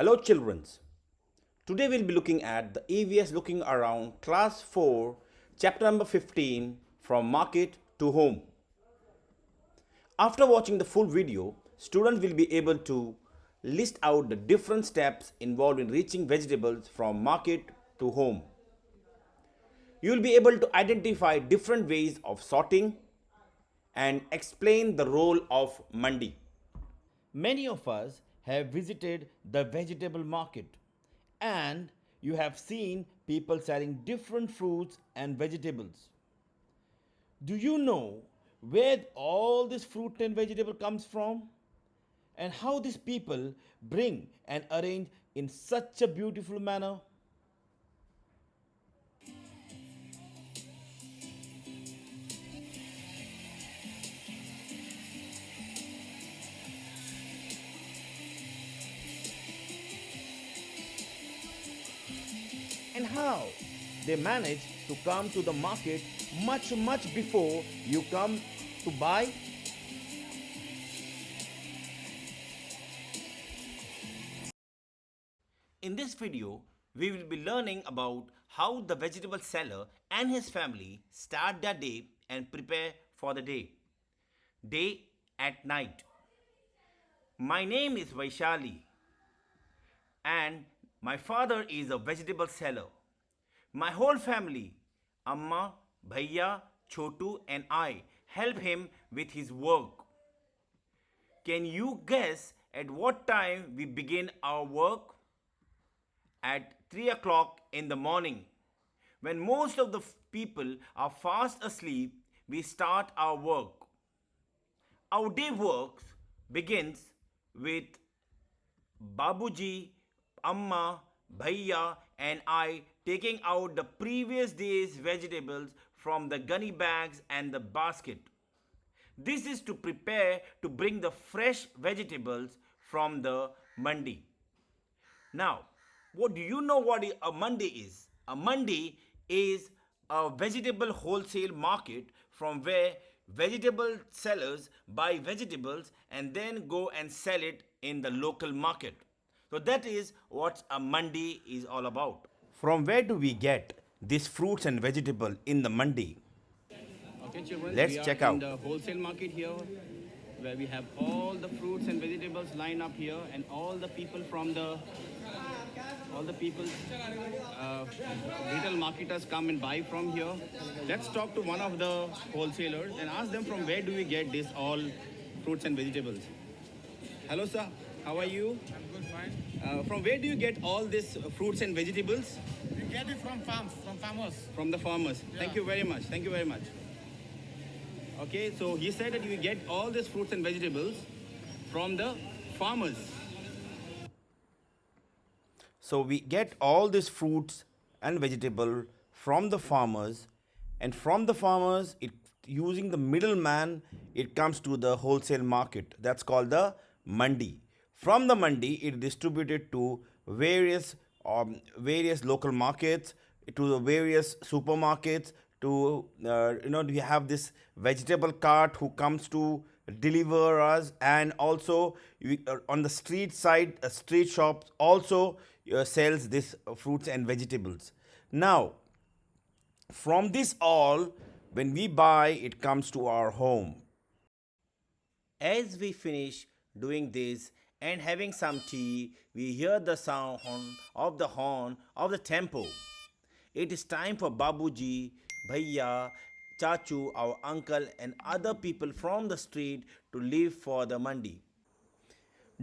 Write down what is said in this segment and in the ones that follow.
Hello children. Today we'll be looking at the EVS looking around class 4 chapter number 15 from market to home. After watching the full video, students will be able to list out the different steps involved in reaching vegetables from market to home. You will be able to identify different ways of sorting and explain the role of mandi. Many of us have visited the vegetable market and you have seen people selling different fruits and vegetables. Do you know where all this fruit and vegetable comes from? And how these people bring and arrange in such a beautiful manner? And how they manage to come to the market much before you come to buy. In this video, we will be learning about how the vegetable seller and his family start their day and prepare for the day. Day at night. My name is Vaishali and my father is a vegetable seller. My whole family, Amma, Bhaiya, Chotu and I help him with his work. Can you guess at what time we begin our work? At 3 o'clock in the morning. When most of the people are fast asleep, we start our work. Our day works begins with Babuji, Amma, Bhaiya, and I taking out the previous day's vegetables from the gunny bags and the basket. This is to prepare to bring the fresh vegetables from the mandi. Now, what do you know what a mandi is? A mandi is a vegetable wholesale market from where vegetable sellers buy vegetables and then go and sell it in the local market. So that is what a mandi is all about. From where do we get these fruits and vegetable in the mandi? Okay, children, Let's we are check in out. the wholesale market here where we have all the fruits and vegetables lined up here and all the people from the all the people uh, retail marketers come and buy from here. Let's talk to one of the wholesalers and ask them from where do we get this all fruits and vegetables. Hello sir, how are you? I'm good, fine. From where do you get all these fruits and vegetables? We get it from farms, from farmers. From the farmers. Thank you very much. Thank you very much. Okay, so he said that you get all these fruits and vegetables from the farmers. So we get all these fruits and vegetable from the farmers, and from the farmers, it using the middleman, it comes to the wholesale market. That's called the mandi. From the mandi, it distributed to various local markets, to the various supermarkets. To we have this vegetable cart who comes to deliver us, and also on the street side, street shops also sells this fruits and vegetables. Now, from this all, when we buy, it comes to our home. As we finish doing this and having some tea, we hear the sound of the horn of the tempo. It is time for Babuji, Bhaiya, Chachu, our uncle, and other people from the street to leave for the mandi.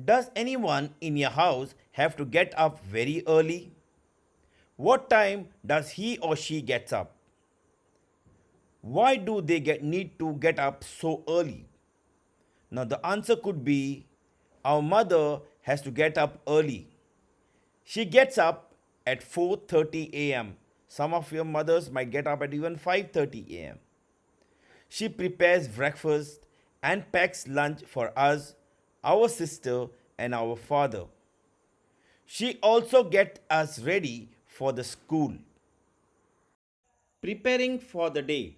Does anyone in your house have to get up very early? What time does he or she gets up? Why do they need to get up so early? Now the answer could be our mother has to get up early. She gets up at 4:30 a.m. Some of your mothers might get up at even 5:30 a.m. She prepares breakfast and packs lunch for us, our sister, and our father. She also gets us ready for the school. Preparing for the day.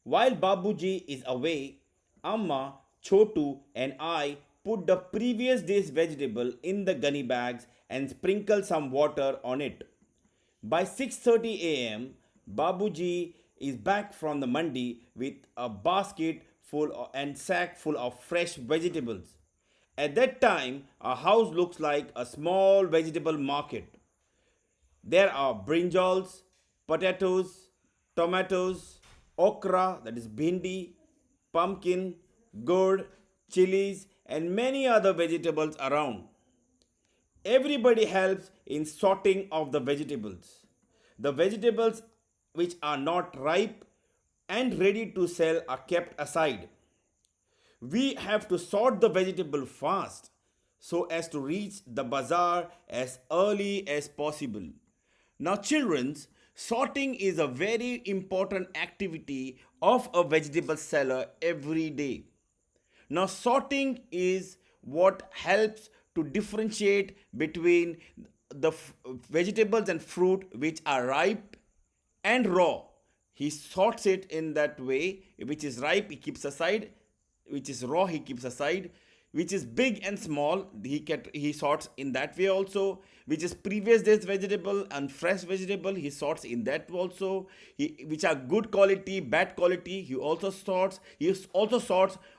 While Babuji is away, Amma, Chotu, and I put the previous day's vegetable in the gunny bags and sprinkle some water on it. By 6:30 a.m., Babuji is back from the mandi with a basket full and sack full of fresh vegetables. At that time, our house looks like a small vegetable market. There are brinjals, potatoes, tomatoes, okra, that is bhindi, pumpkin, gourd, chilies, and many other vegetables around. Everybody helps in sorting of the vegetables. The vegetables which are not ripe and ready to sell are kept aside. We have to sort the vegetable fast so as to reach the bazaar as early as possible. Now, children's sorting is a very important activity of a vegetable seller every day. Now, sorting is what helps to differentiate between the vegetables and fruit which are ripe and raw. He sorts it in that way, which is ripe, he keeps aside, which is raw, he keeps aside, which is big and small, he sorts in that way also, which is previous day's vegetable and fresh vegetable, he sorts in that also, which are good quality, bad quality, he also sorts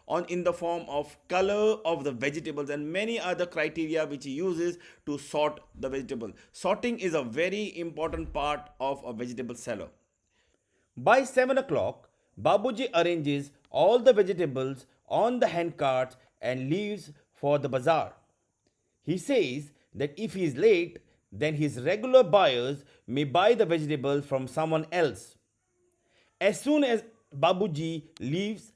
on in the form of color of the vegetables and many other criteria which he uses to sort the vegetable. Sorting is a very important part of a vegetable seller. By 7 o'clock, Babuji arranges all the vegetables on the hand carts and leaves for the bazaar. He says that if he is late, then his regular buyers may buy the vegetables from someone else. As soon as Babuji leaves,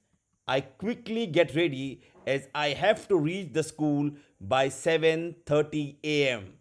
I quickly get ready as I have to reach the school by 7:30 a.m.